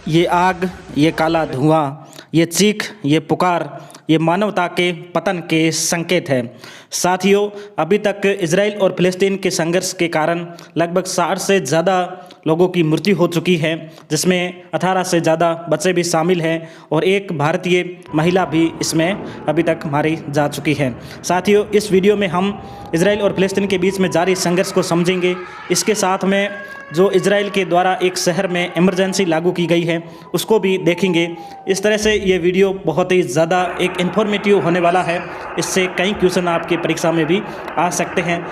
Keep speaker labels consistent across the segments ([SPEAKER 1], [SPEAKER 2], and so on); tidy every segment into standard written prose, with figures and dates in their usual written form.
[SPEAKER 1] ये आग, ये काला धुआं, ये चीख, ये पुकार, ये मानवता के पतन के संकेत है। साथियों, अभी तक इजराइल और फिलिस्तीन के संघर्ष के कारण लगभग 60 से ज़्यादा लोगों की मृत्यु हो चुकी है, जिसमें 18 से ज़्यादा बच्चे भी शामिल हैं और एक भारतीय महिला भी इसमें अभी तक मारी जा चुकी है। साथियों, इस वीडियो में हम इजराइल और फिलिस्तीन के बीच में जारी संघर्ष को समझेंगे। इसके साथ में जो इजराइल के द्वारा एक शहर में इमरजेंसी लागू की गई है उसको भी देखेंगे। इस तरह से ये वीडियो बहुत ही ज़्यादा एक इन्फॉर्मेटिव होने वाला है। इससे कई क्वेश्चन आपकी परीक्षा में भी आ सकते हैं।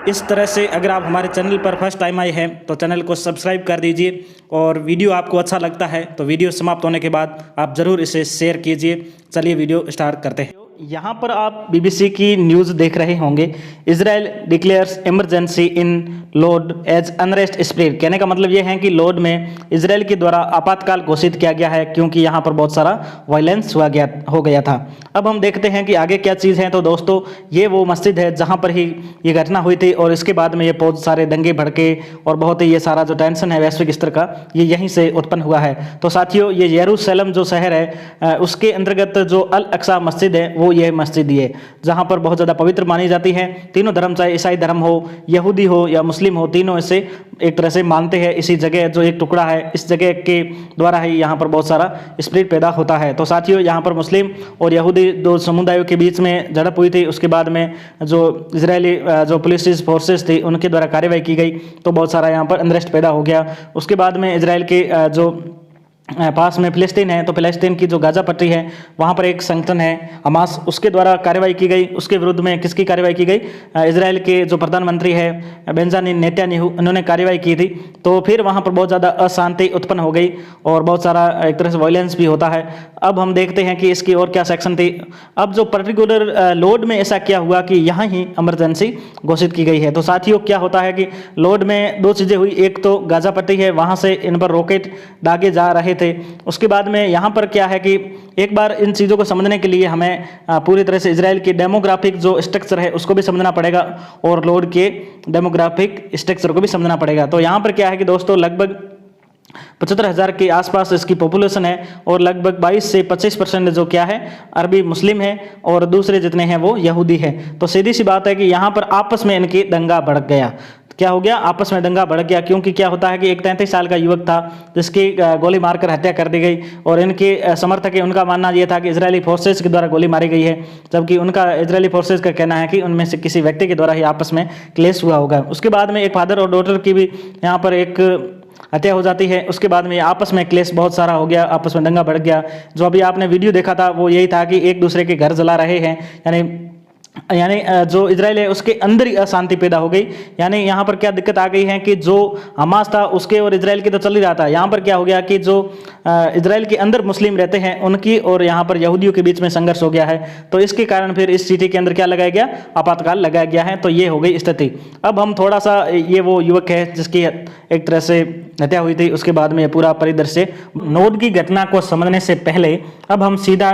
[SPEAKER 1] इस तरह से अगर आप हमारे चैनल पर फर्स्ट टाइम आए हैं तो चैनल को सब्सक्राइब कर दीजिए, और वीडियो आपको अच्छा लगता है तो वीडियो समाप्त होने के बाद आप ज़रूर इसे शेयर कीजिए। चलिए वीडियो स्टार्ट करते हैं। यहाँ पर आप बीबीसी की न्यूज़ देख रहे होंगे। Israel declares emergency in Lod as unrest spread. कहने का मतलब ये है कि लोड में इजराइल के द्वारा आपातकाल घोषित किया गया है, क्योंकि यहाँ पर बहुत सारा वायलेंस हो गया था। अब हम देखते हैं कि आगे क्या चीज़ है। तो दोस्तों, ये वो मस्जिद है जहाँ पर ही ये घटना हुई थी, और इसके बाद में ये बहुत सारे दंगे भड़के और बहुत ही ये सारा जो टेंशन है वैश्विक स्तर का, ये यहीं से उत्पन्न हुआ है। तो साथियों, ये यरूशलेम जो शहर है उसके अंतर्गत जो अल अक्सा मस्जिद है वो ये मस्जिद ही है, जहाँ पर बहुत ज़्यादा पवित्र मानी जाती है। तीनों धर्म, चाहे ईसाई धर्म हो, यहूदी हो या मुस्लिम हो, तीनों इसे एक तरह से मानते हैं। इसी जगह जो एक टुकड़ा है, इस जगह के द्वारा ही यहाँ पर बहुत सारा स्पिरिट पैदा होता है। तो साथियों, यहाँ पर मुस्लिम और यहूदी दो समुदायों के बीच में झड़प हुई थी। उसके बाद में जो इजरायली जो पुलिस फोर्सेस थी उनके द्वारा कार्रवाई की गई, तो बहुत सारा यहाँ पर अनरेस्ट पैदा हो गया। उसके बाद में इजराइल के जो पास में फिलिस्तीन है, तो फिलिस्तीन की जो गाजा पट्टी है वहाँ पर एक संगठन है हमास, उसके द्वारा कार्रवाई की गई। उसके विरुद्ध में किसकी कार्रवाई की गई? इजराइल के जो प्रधानमंत्री है बेंजामिन नेतन्याहू, उन्होंने कार्रवाई की थी। तो फिर वहाँ पर बहुत ज़्यादा अशांति उत्पन्न हो गई और बहुत सारा एक तरह से वायलेंस भी होता है। अब हम देखते हैं कि इसकी और क्या सेक्शन थी। अब जो पर्टिकुलर लोड में ऐसा क्या हुआ कि यहाँ ही इमरजेंसी घोषित की गई है। तो साथियों, क्या होता है कि लोड में दो चीज़ें हुई। एक तो गाजा पट्टी है, वहाँ से इन पर रॉकेट दागे जा रहे थे। उसके बाद में यहाँ पर क्या है कि एक बार इन चीज़ों को समझने के लिए हमें पूरी तरह से इजराइल की डेमोग्राफिक जो स्ट्रक्चर है उसको भी समझना पड़ेगा, और लोड के डेमोग्राफिक स्ट्रक्चर को भी समझना पड़ेगा। तो यहाँ पर क्या है कि दोस्तों, लगभग 75,000 के आसपास इसकी पॉपुलेशन है, और लगभग 22 से 25% जो क्या है अरबी मुस्लिम है, और दूसरे जितने हैं वो यहूदी है। तो सीधी सी बात है कि यहाँ पर आपस में इनकी दंगा भड़क गया। क्या हो गया? आपस में दंगा भड़क गया, क्योंकि क्या होता है कि एक 33 साल का युवक था जिसकी गोली मारकर हत्या कर दी गई, और इनके समर्थक है उनका मानना यह था कि इजरायली फोर्सेज के द्वारा गोली मारी गई है, जबकि उनका इजरायली फोर्सेज का कहना है कि उनमें से किसी व्यक्ति के द्वारा ही आपस में क्लेश हुआ होगा। उसके बाद में एक फादर और डॉटर की भी यहाँ पर एक हत्या हो जाती है। उसके बाद में आपस में क्लेश बहुत सारा हो गया, आपस में दंगा बढ़ गया। जो अभी आपने वीडियो देखा था वो यही था कि एक दूसरे के घर जला रहे हैं, यानी जो इजराइल है उसके अंदर ही अशांति पैदा हो गई। यानी यहाँ पर क्या दिक्कत आ गई है कि जो हमास था उसके और इजराइल के तो चल ही रहा था, यहाँ पर क्या हो गया कि जो इजराइल के अंदर मुस्लिम रहते हैं उनकी और यहाँ पर यहूदियों के बीच में संघर्ष हो गया है। तो इसके कारण फिर इस सिटी के अंदर क्या लगाया गया? आपातकाल लगाया गया है। तो ये हो गई स्थिति। अब हम थोड़ा सा, ये वो युवक है जिसकी एक तरह से हत्या हुई थी, उसके बाद में ये पूरा परिदृश्य। नोड की घटना को समझने से पहले अब हम सीधा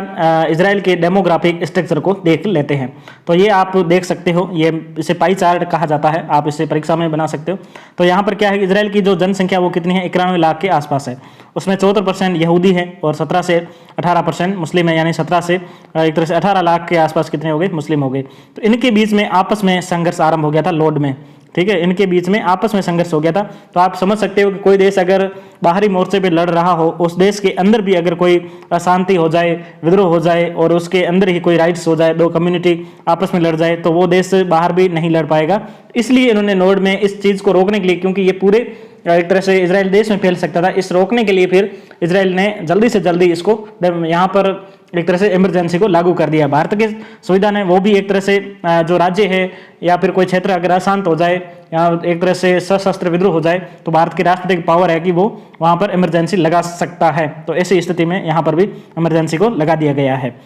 [SPEAKER 1] इजराइल के डेमोग्राफिक स्ट्रक्चर को देख लेते हैं। तो ये आप देख सकते हो, ये इसे पाई चार्ट कहा जाता है, आप इसे परीक्षा में बना सकते हो। तो यहाँ पर क्या है, इजराइल की जो जनसंख्या वो कितनी है? 91 लाख के आसपास है। उसमें 74% यहूदी है और 17 से 18% मुस्लिम है, यानी 17 से एक तरह से 18 लाख के आसपास कितने हो गए? मुस्लिम हो गए। तो इनके बीच में आपस में संघर्ष आरंभ हो गया था लोड में, ठीक है। इनके बीच में आपस में संघर्ष हो गया था। तो आप समझ सकते हो कि कोई देश अगर बाहरी मोर्चे पे लड़ रहा हो, उस देश के अंदर भी अगर कोई अशांति हो जाए, विद्रोह हो जाए, और उसके अंदर ही कोई राइट्स हो जाए, दो कम्युनिटी आपस में लड़ जाए, तो वो देश बाहर भी नहीं लड़ पाएगा। इसलिए इन्होंने नोड में इस चीज़ को रोकने के लिए, क्योंकि ये पूरे एक तरह से इजराइल देश में फैल सकता था, इस रोकने के लिए फिर इजराइल ने जल्दी से जल्दी इसको यहाँ पर एक तरह से इमरजेंसी को लागू कर दिया। भारत की सुविधा ने वो भी एक तरह से जो राज्य है या फिर कोई क्षेत्र अगर अशांत हो जाए या एक तरह से सशस्त्र विद्रोह हो जाए, तो भारत की राष्ट्रपति पावर है कि वो वहाँ पर इमरजेंसी लगा सकता है। तो ऐसी स्थिति में यहाँ पर भी इमरजेंसी को लगा दिया गया है।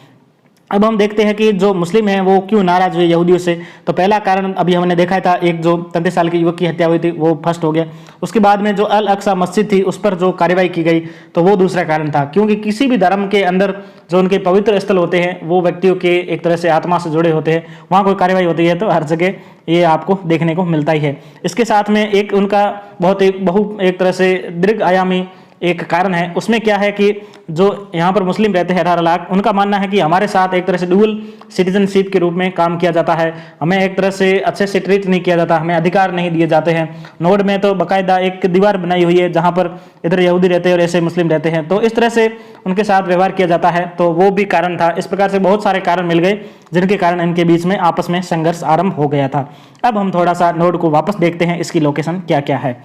[SPEAKER 1] अब हम देखते हैं कि जो मुस्लिम हैं वो क्यों नाराज हुए यहूदियों से। तो पहला कारण अभी हमने देखा था, एक जो 33 साल के युवक की हत्या हुई थी वो फर्स्ट हो गया। उसके बाद में जो अल अक्सा मस्जिद थी उस पर जो कार्रवाई की गई, तो वो दूसरा कारण था, क्योंकि किसी भी धर्म के अंदर जो उनके पवित्र स्थल होते हैं वो व्यक्तियों के एक तरह से आत्मा से जुड़े होते हैं, वहाँ कोई कार्रवाई होती है तो हर जगह ये आपको देखने को मिलता ही है। इसके साथ में एक उनका बहुत एक तरह से दीर्घ आयामी एक कारण है। उसमें क्या है कि जो यहाँ पर मुस्लिम रहते हैं 18 लाख, उनका मानना है कि हमारे साथ एक तरह से डुअल सिटीजनशिप के रूप में काम किया जाता है, हमें एक तरह से अच्छे से ट्रीट नहीं किया जाता, हमें अधिकार नहीं दिए जाते हैं। नोड में तो बाकायदा एक दीवार बनाई हुई है जहाँ पर इधर यहूदी रहते हैं और ऐसे मुस्लिम रहते हैं, तो इस तरह से उनके साथ व्यवहार किया जाता है। तो वो भी कारण था। इस प्रकार से बहुत सारे कारण मिल गए जिनके कारण इनके बीच में आपस में संघर्ष आरंभ हो गया था। अब हम थोड़ा सा नोड को वापस देखते हैं, इसकी लोकेशन क्या क्या है।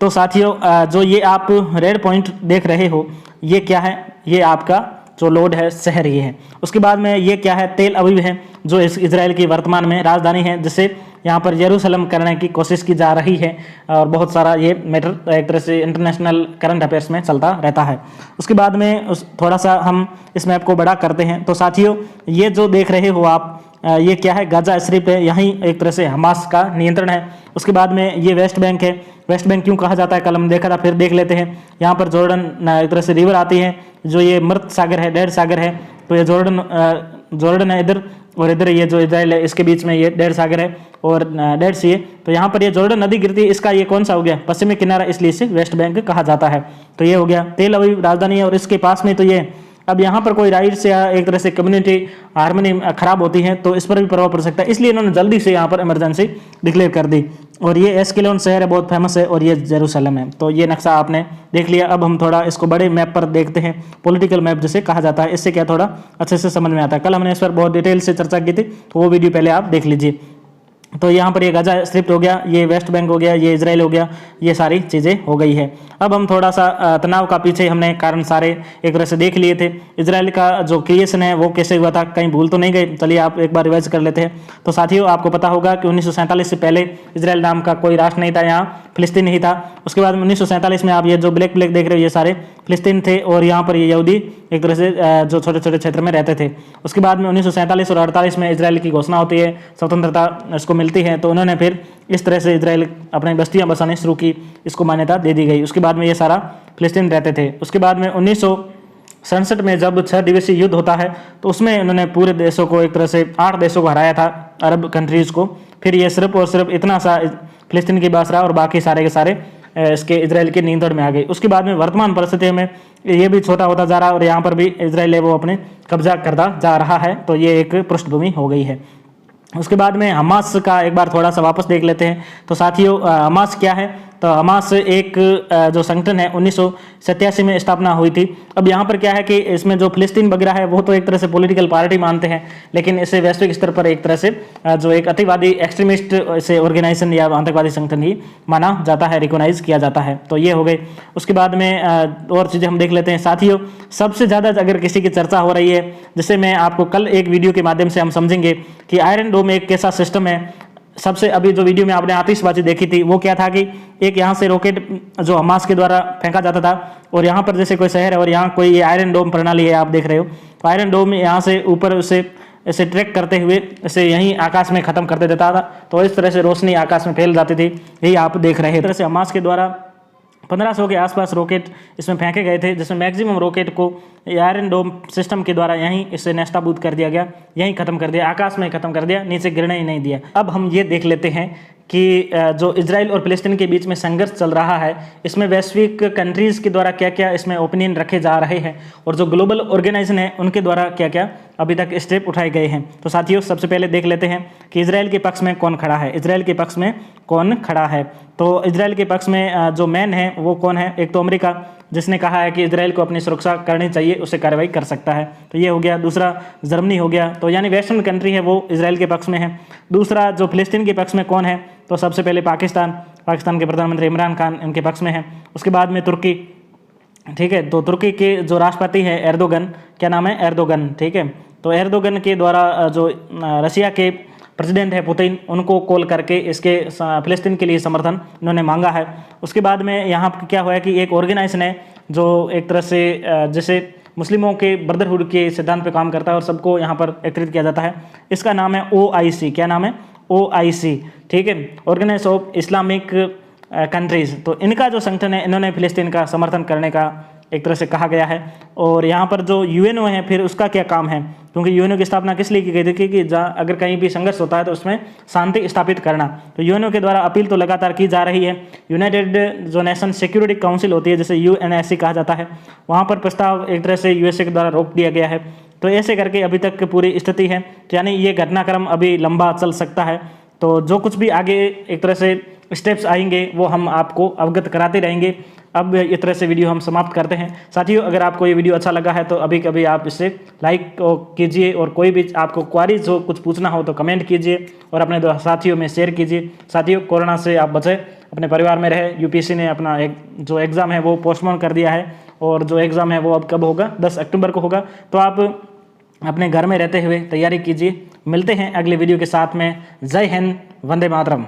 [SPEAKER 1] तो साथियों, जो ये आप रेड पॉइंट देख रहे हो, ये क्या है? ये आपका जो नोड है, शहर ये है। उसके बाद में ये क्या है? तेल अवीव है, जो इजराइल की वर्तमान में राजधानी है, जिसे यहाँ पर यरूशलेम करने की कोशिश की जा रही है। और बहुत सारा ये मैटर एक तरह से इंटरनेशनल करंट अफेयर्स में चलता रहता है। उसके बाद में थोड़ा सा हम इस मैप को बड़ा करते हैं। तो साथियों, ये जो देख रहे हो आप, ये क्या है? गाजा स्ट्रिप है, यहीं एक तरह से हमास का नियंत्रण है। उसके बाद में ये वेस्ट बैंक है। वेस्ट बैंक क्यों कहा जाता है, कल हम देखा था, फिर देख लेते हैं। यहाँ पर जॉर्डन एक तरह से रिवर आती है, जो ये मृत सागर है, डेड सागर है। तो ये जॉर्डन है इधर, और इधर ये जो इजराइल है, इसके बीच में ये डेड सागर है और डेड सी है। तो यहाँ पर ये जॉर्डन नदी गिरती है, इसका ये कौन सा हो गया? पश्चिमी किनारा, इसलिए इसे वेस्ट बैंक कहा जाता है। तो ये हो गया तेल अवीव राजधानी है, और इसके पास में तो ये अब यहाँ पर कोई राइट से या एक तरह से कम्युनिटी हार्मनी खराब होती है तो इस पर भी प्रभाव पड़ सकता है, इसलिए इन्होंने जल्दी से यहाँ पर इमरजेंसी डिक्लेयर कर दी। और ये एस्केलोन शहर है, बहुत फेमस है, और ये जेरूसलम है। तो ये नक्शा आपने देख लिया। अब हम थोड़ा इसको बड़े मैप पर देखते हैं, पॉलिटिकल मैप जिसे कहा जाता है। इससे क्या थोड़ा अच्छे से समझ में आता है। कल हमने इस पर बहुत डिटेल से चर्चा की थी, तो वो वीडियो पहले आप देख लीजिए। तो यहाँ पर ये गाजा स्ट्रिप हो गया, ये वेस्ट बैंक हो गया, ये इजराइल हो गया, ये सारी चीज़ें हो गई है। अब हम थोड़ा सा तनाव का पीछे हमने कारण सारे एक तरह से देख लिए थे। इजराइल का जो क्रिएशन है वो कैसे हुआ था, कहीं भूल तो नहीं गए? चलिए आप एक बार रिवाइज कर लेते हैं। तो साथियों, आपको पता होगा कि 1947 से पहले इजराइल नाम का कोई राष्ट्र नहीं था, यहाँ फिलिस्तीन नहीं था। उसके बाद में 1947 में आप ये जो ब्लैक ब्लैक देख रहे हो, ये सारे फिलिस्तीन थे, और यहाँ पर ये यहूदी एक तरह से जो छोटे छोटे क्षेत्र में रहते थे। उसके बाद में 1947 और 48 में इजराइल की घोषणा होती है, स्वतंत्रता इसको मिलती है। तो उन्होंने फिर इस तरह से इजराइल अपनी बस्तियां बसाने शुरू की, इसको मान्यता दे दी गई। उसके बाद में ये सारा फिलिस्तीन रहते थे। उसके बाद में 1967 में जब 6 दिवसीय युद्ध होता है, तो उसमें उन्होंने पूरे देशों को एक तरह से 8 देशों को हराया था, अरब कंट्रीज़ को। फिर ये सिर्फ और सिर्फ इतना सा फिलिस्तीन के पास रहा, और बाकी सारे के सारे इसके इजराइल के नियंत्रण में आ गई। उसके बाद में वर्तमान परिस्थितियों में ये भी छोटा होता जा रहा है, और यहाँ पर भी इजराइल है वो अपने कब्जा करता जा रहा है। तो ये एक पृष्ठभूमि हो गई है। उसके बाद में हमास का एक बार थोड़ा सा वापस देख लेते हैं। तो साथियों, हमास क्या है? तो हमास एक जो संगठन है 1987 में स्थापना हुई थी। अब यहाँ पर क्या है कि इसमें जो फिलिस्तीन वगैरह है वो तो एक तरह से पॉलिटिकल पार्टी मानते हैं, लेकिन इसे वैश्विक स्तर पर एक तरह से जो एक अतिवादी एक्सट्रीमिस्ट इसे ऑर्गेनाइजेशन या आतंकवादी संगठन ही माना जाता है, रिकॉग्नाइज किया जाता है। तो ये हो गई। उसके बाद में और चीज़ें हम देख लेते हैं। साथियों, सबसे ज़्यादा अगर किसी की चर्चा हो रही है, जैसे मैं आपको कल एक वीडियो के माध्यम से हम समझेंगे कि आयरन डोम एक कैसा सिस्टम है। सबसे अभी जो वीडियो में आपने आतिशबाजी देखी थी वो क्या था कि एक यहाँ से रॉकेट जो हमास के द्वारा फेंका जाता था, और यहाँ पर जैसे कोई शहर है और यहाँ कोई ये आयरन डोम प्रणाली है, आप देख रहे हो। तो आयरन डोम यहाँ से ऊपर उसे ऐसे ट्रैक करते हुए इसे यहीं आकाश में खत्म कर देता था। तो इस तरह से रोशनी आकाश में फैल जाती थी, यही आप देख रहे हैं। इस तरह से हमास के द्वारा 1500 के आसपास रॉकेट इसमें फेंके गए थे, जिसमें मैक्सिमम रॉकेट को आयरन डोम सिस्टम के द्वारा यहीं इससे नेस्ताबूद कर दिया गया, यहीं खत्म कर दिया, आकाश में खत्म कर दिया, नीचे गिरने ही नहीं दिया। अब हम ये देख लेते हैं कि जो इजराइल और फिलिस्तीन के बीच में संघर्ष चल रहा है, इसमें वैश्विक कंट्रीज़ के द्वारा क्या क्या इसमें ओपिनियन रखे जा रहे हैं, और जो ग्लोबल ऑर्गेनाइजेशन है उनके द्वारा क्या क्या अभी तक स्टेप उठाए गए हैं। तो साथियों, सबसे पहले देख लेते हैं कि इजराइल के पक्ष में कौन खड़ा है। इजराइल के पक्ष में कौन खड़ा है? तो इजराइल के पक्ष में जो मैन है वो कौन है? एक तो अमेरिका, जिसने कहा है कि इजराइल को अपनी सुरक्षा करनी चाहिए, उसे कार्रवाई कर सकता है। तो ये हो गया। दूसरा जर्मनी हो गया, तो यानी वेस्टर्न कंट्री है वो इजराइल के पक्ष में है। दूसरा जो फिलिस्तीन के पक्ष में कौन है? तो सबसे पहले पाकिस्तान के प्रधानमंत्री इमरान खान इनके पक्ष में है। उसके बाद में तुर्की, ठीक है। तो तुर्की के जो राष्ट्रपति है एर्दोगन, क्या नाम है? एर्दोगन, ठीक है। तो एर्दोगन के द्वारा जो रशिया के प्रेसिडेंट है पुतिन, उनको कॉल करके इसके फिलिस्तीन के लिए समर्थन उन्होंने मांगा है। उसके बाद में यहाँ पर क्या हुआ है कि एक ऑर्गेनाइजेशन है जो एक तरह से जैसे मुस्लिमों के ब्रदरहुड के सिद्धांत पे काम करता है और सबको यहाँ पर एकत्रित किया जाता है। इसका नाम है OIC। क्या नाम है? OIC, ठीक है, ऑर्गेनाइजेशन ऑफ इस्लामिक कंट्रीज़। तो इनका जो संगठन है, इन्होंने फिलिस्तीन का समर्थन करने का एक तरह से कहा गया है। और यहाँ पर जो यूएनओ है फिर उसका क्या काम है, क्योंकि यूएनओ की स्थापना किस लिए की गई थी कि जहाँ अगर कहीं भी संघर्ष होता है तो उसमें शांति स्थापित करना। तो यूएनओ के द्वारा अपील तो लगातार की जा रही है। यूनाइटेड जो नेशन सिक्योरिटी काउंसिल होती है जिसे यूएनएससी कहा जाता है, वहाँ पर प्रस्ताव एक तरह से यूएसए के द्वारा रोक दिया गया है। तो ऐसे करके अभी तक पूरी स्थिति है, तो यानी ये घटनाक्रम अभी लंबा चल सकता है। तो जो कुछ भी आगे एक तरह से स्टेप्स आएंगे वो हम आपको अवगत कराते रहेंगे। अब इस तरह से वीडियो हम समाप्त करते हैं। साथियों, अगर आपको ये वीडियो अच्छा लगा है तो अभी कभी आप इसे लाइक कीजिए, और कोई भी आपको क्वारीज हो, कुछ पूछना हो तो कमेंट कीजिए और अपने साथियों में शेयर कीजिए। साथियों, कोरोना से आप बचें, अपने परिवार में रहे। यूपीएससी ने अपना जो एग्ज़ाम है वो पोस्टपोन कर दिया है, और जो एग्ज़ाम है वो अब कब होगा, 10 अक्टूबर को होगा। तो आप अपने घर में रहते हुए तैयारी कीजिए। मिलते हैं अगले वीडियो के साथ में। जय हिंद, वंदे मातरम।